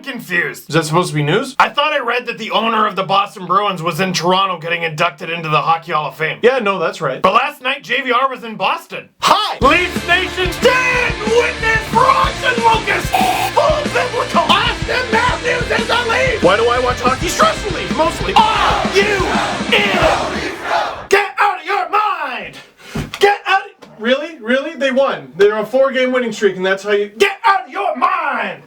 confused. Is that supposed to be news? I thought I read that the owner of the Boston Bruins was in Toronto getting inducted into the Hockey Hall of Fame. Yeah, no, that's right. But last night, JVR was in Boston. Hi! Leafs Nation, stand witness for Austin Lucas! Full biblical! Austin Matthews is the Leaf! Why do I watch hockey? Stressfully, mostly. Are you in? Get out of your mind! Get out of... Really? Really? They won. They're on a 4-game winning streak, and that's how you... Get out of your mind!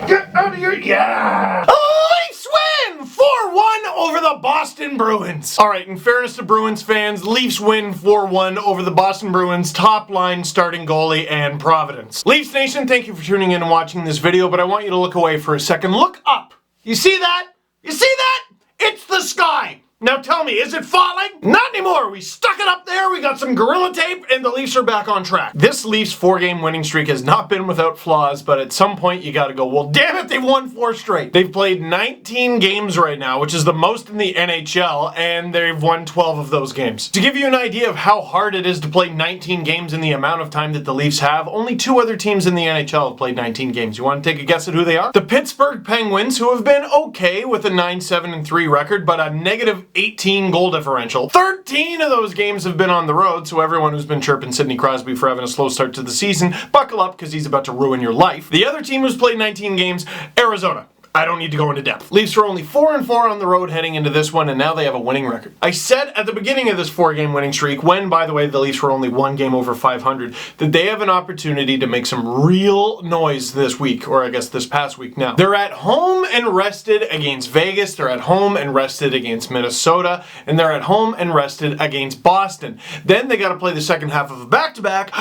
Get out of your... Yeah! Leafs win! 4-1 over the Boston Bruins. Alright, in fairness to Bruins fans, Leafs win 4-1 over the Boston Bruins top line starting goalie and Providence. Leafs Nation, thank you for tuning in and watching this video, but I want you to look away for a second. Look up! You see that? You see that? It's the sky! Now tell me, is it falling? Not anymore. We stuck it up there, we got some Gorilla Tape, and the Leafs are back on track. This Leafs 4-game winning streak has not been without flaws, but at some point you gotta go, well damn it, they've won 4 straight. They've played 19 games right now, which is the most in the NHL, and they've won 12 of those games. To give you an idea of how hard it is to play 19 games in the amount of time that the Leafs have, only 2 other teams in the NHL have played 19 games. You wanna take a guess at who they are? The Pittsburgh Penguins, who have been okay with a 9-7-3 record, but a negative 18 goal differential. 13 of those games have been on the road, so everyone who's been chirping Sidney Crosby for having a slow start to the season, buckle up because he's about to ruin your life. The other team who's played 19 games, Arizona. I don't need to go into depth. Leafs are only 4-4 on the road heading into this one, and now they have a winning record. I said at the beginning of this 4-game winning streak, when, by the way, the Leafs were only 1 game over 500, that they have an opportunity to make some real noise this week, or I guess this past week now. They're at home and rested against Vegas, they're at home and rested against Minnesota, and they're at home and rested against Boston. Then they gotta play the second half of a back-to-back,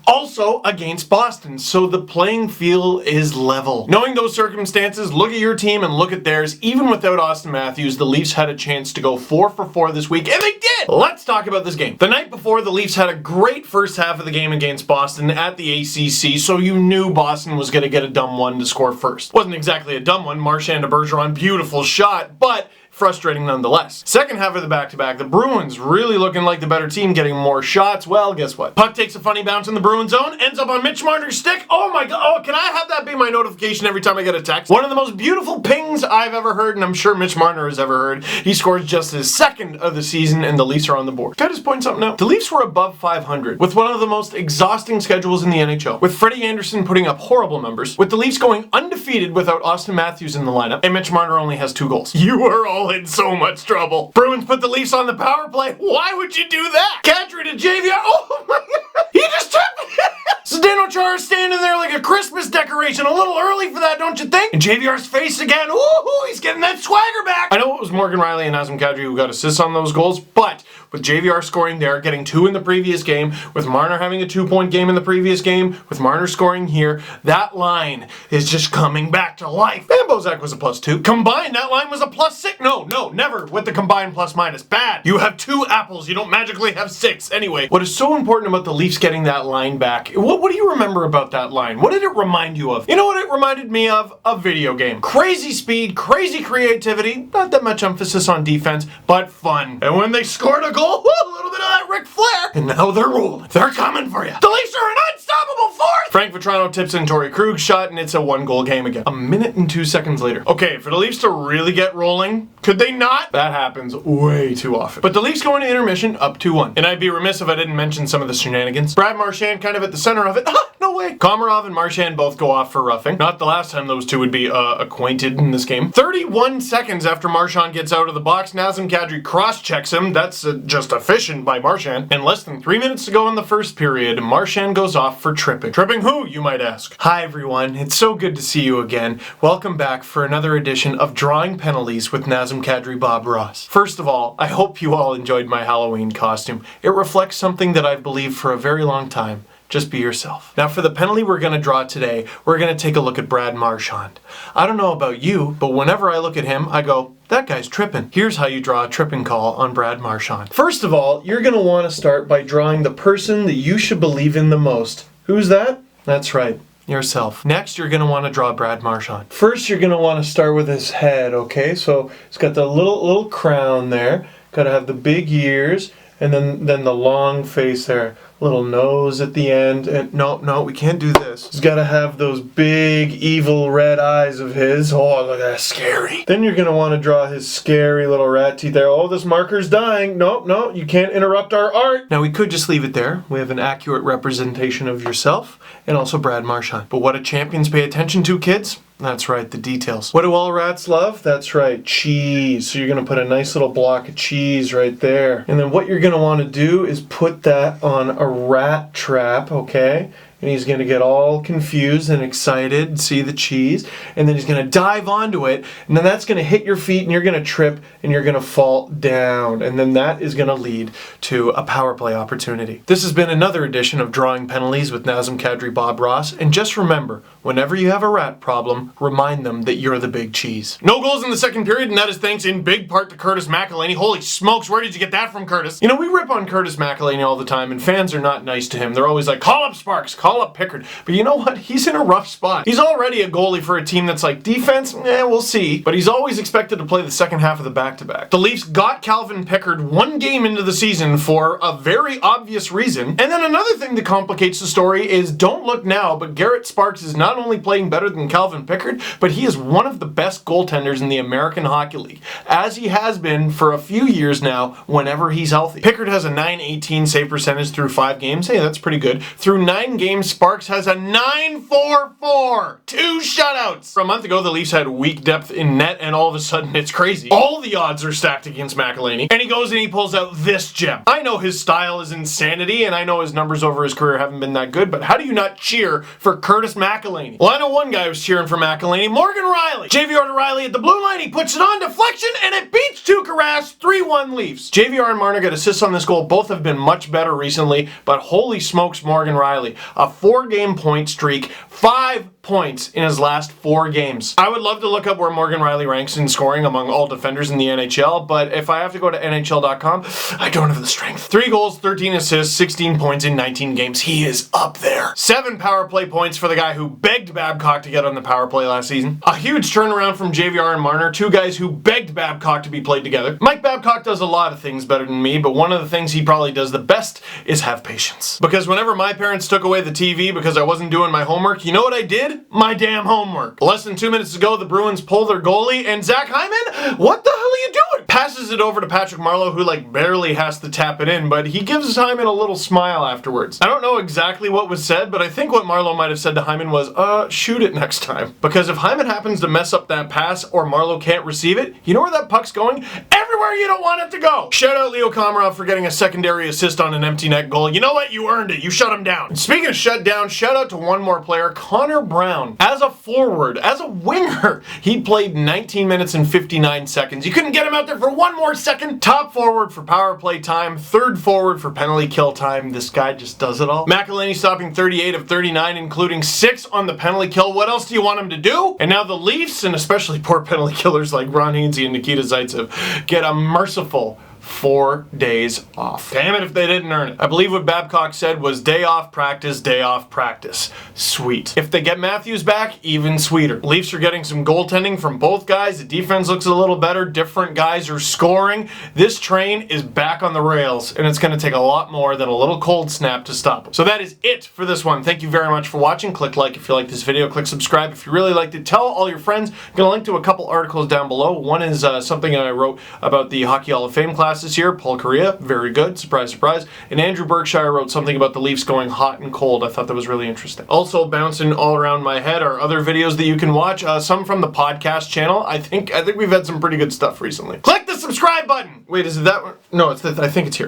also against Boston, so the playing field is level. Knowing those circumstances, look at your team and look at theirs. Even without Austin Matthews, the Leafs had a chance to go 4-for-4 this week, and they did! Let's talk about this game. The night before, the Leafs had a great first half of the game against Boston at the ACC, so you knew Boston was going to get a dumb one to score first. Wasn't exactly a dumb one. Marchand to Bergeron, beautiful shot, but frustrating nonetheless. Second half of the back-to-back, the Bruins really looking like the better team, getting more shots. Well, guess what? Puck takes a funny bounce in the Bruins zone, ends up on Mitch Marner's stick. Oh my god, oh, can I have that be my notification every time I get a text? One of the most beautiful pings I've ever heard, and I'm sure Mitch Marner has ever heard. He scores just his 2nd of the season, and the Leafs are on the board. Can I just point something out? The Leafs were above 500, with one of the most exhausting schedules in the NHL, with Freddie Anderson putting up horrible numbers, with the Leafs going undefeated without Austin Matthews in the lineup, and Mitch Marner only has 2 goals. You are all in so much trouble. Bruins put the Leafs on the power play. Why would you do that? Kadri to JVR. Oh my god. He just took it. Zdeno Chara standing there like a Christmas decoration. A little early for that, don't you think? And JVR's face again. Ooh, he's getting that swagger back. I know it was Morgan Rielly and Nazem Kadri who got assists on those goals, but with JVR scoring there, getting 2 in the previous game, with Marner having a 2-point game in the previous game, with Marner scoring here, that line is just coming back to life. And Bozak was a +2. Combined, that line was a +6. No, never with the combined plus-minus. Bad. You have 2 apples. You don't magically have 6. Anyway, what is so important about the Leafs getting that line back, what do you remember about that line? What did it remind you of? You know what it reminded me of? A video game. Crazy speed, crazy creativity, not that much emphasis on defense, but fun. And when they scored a goal, a little bit of that Ric Flair, and now they're rolling. They're coming for you. The Leafs are an unstoppable force! Frank Vetrano tips in Torrey Krug's shot, and it's a 1-goal game again. 1 minute and 2 seconds later. Okay, for the Leafs to really get rolling, could they not? That happens way too often. But the Leafs go into intermission up 2-1. And I'd be remiss if I didn't mention some of the shenanigans. Brad Marchand kind of at the center of it. No way. Komarov and Marchand both go off for roughing. Not the last time those two would be acquainted in this game. 31 seconds after Marchand gets out of the box, Nazem Kadri cross-checks him. That's just efficient by Marchand. And less than 3 minutes to go in the first period, Marchand goes off for tripping. Tripping who, you might ask? Hi everyone, it's so good to see you again. Welcome back for another edition of Drawing Penalties with Nazem Kadri Bob Ross. First of all, I hope you all enjoyed my Halloween costume. It reflects something that I've believed for a very long time. Just be yourself. Now for the penalty we're going to draw today, we're going to take a look at Brad Marchand. I don't know about you, but whenever I look at him, I go, that guy's tripping. Here's how you draw a tripping call on Brad Marchand. First of all, you're going to want to start by drawing the person that you should believe in the most. Who's that? That's right. Yourself. Next, you're going to want to draw Brad Marchand. First, you're going to want to start with his head, okay? So it's got the little crown there. Got to have the big ears, and then the long face there. little nose at the end, and no, we can't do this. He's got to have those big, evil red eyes of his. Oh, look at that, scary. Then you're going to want to draw his scary little rat teeth there. Oh, this marker's dying. No, you can't interrupt our art. Now, we could just leave it there. We have an accurate representation of yourself, and also Brad Marchand. But what do champions pay attention to, kids? That's right, the details. What do all rats love? That's right, cheese. So you're gonna put a nice little block of cheese right there. And then what you're gonna wanna do is put that on a rat trap, okay? And he's gonna get all confused and excited, see the cheese, and then he's gonna dive onto it, and then that's gonna hit your feet, and you're gonna trip, and you're gonna fall down. And then that is gonna lead to a power play opportunity. This has been another edition of Drawing Penalties with Nazem Kadri, Bob Ross, and just remember, whenever you have a rat problem, remind them that you're the big cheese. No goals in the second period, and that is thanks in big part to Curtis McElhaney. Holy smokes, where did you get that from, Curtis? You know, we rip on Curtis McElhaney all the time, and fans are not nice to him. They're always like, call up Sparks, call up Pickard. But you know what? He's in a rough spot. He's already a goalie for a team that's like, defense, we'll see. But he's always expected to play the second half of the back-to-back. The Leafs got Calvin Pickard one game into the season for a very obvious reason. And then another thing that complicates the story is, don't look now, but Garrett Sparks is not only playing better than Calvin Pickard, but he is one of the best goaltenders in the American Hockey League, as he has been for a few years now whenever he's healthy. Pickard has a .918 save percentage through 5 games. Hey, that's pretty good. Through 9 games, Sparks has a .944. 2 shutouts. For a month ago, the Leafs had weak depth in net, and all of a sudden, it's crazy. All the odds are stacked against McElhaney, and he goes and he pulls out this gem. I know his style is insanity, and I know his numbers over his career haven't been that good, but how do you not cheer for Curtis McElhaney? Well, I know one guy was cheering for McElhaney, Morgan Riley. JVR to Riley at the blue line, he puts it on, deflection, and it beats Tuukka Rask, 3-1 Leafs. JVR and Marner get assists on this goal. Both have been much better recently, but holy smokes, Morgan Riley. A 4-game point streak, 5 points in his last 4 games. I would love to look up where Morgan Riley ranks in scoring among all defenders in the NHL, but if I have to go to NHL.com, I don't have the strength. 3 goals, 13 assists, 16 points in 19 games. He is up there. 7 power play points for the guy who begged Babcock to get on the power play last season. A huge turnaround from JVR and Marner, 2 guys who begged Babcock to be played together. Mike Babcock does a lot of things better than me, but one of the things he probably does the best is have patience. Because whenever my parents took away the TV because I wasn't doing my homework, you know what I did? My damn homework. Less than 2 minutes ago, the Bruins pull their goalie, and Zach Hyman, what the hell are you doing? Passes it over to Patrick Marleau, who barely has to tap it in, but he gives Hyman a little smile afterwards. I don't know exactly what was said, but I think what Marleau might have said to Hyman was, shoot it next time. Because if Hyman happens to mess up that pass or Marleau can't receive it, you know where that puck's going? Everywhere you don't want it to go. Shout out Leo Komarov for getting a secondary assist on an empty net goal. You know what? You earned it. You shut him down. Speaking of shut down, shout out to one more player, Connor Brown. As a forward, as a winger, he played 19 minutes and 59 seconds. You couldn't get him out there for one more second. Top forward for power play time, 3rd forward for penalty kill time. This guy just does it all. McElhaney stopping 38 of 39, including 6 on the penalty kill. What else do you want him to do? And now the Leafs, and especially poor penalty killers like Ron Hainsey and Nikita Zaitsev, get a merciful 4 days off. Damn it if they didn't earn it. I believe what Babcock said was day off practice, day off practice. Sweet. If they get Matthews back, even sweeter. Leafs are getting some goaltending from both guys. The defense looks a little better. Different guys are scoring. This train is back on the rails, and it's going to take a lot more than a little cold snap to stop them. So that is it for this one. Thank you very much for watching. Click like if you like this video. Click subscribe if you really liked it. Tell all your friends. I'm going to link to a couple articles down below. One is something I wrote about the Hockey Hall of Fame class this year. Paul Correa, very good. Surprise, surprise. And Andrew Berkshire wrote something about the Leafs going hot and cold. I thought that was really interesting. Also bouncing all around my head are other videos that you can watch. Some from the podcast channel. I think we've had some pretty good stuff recently. Click the subscribe button. Wait, is it that one? No, I think it's here.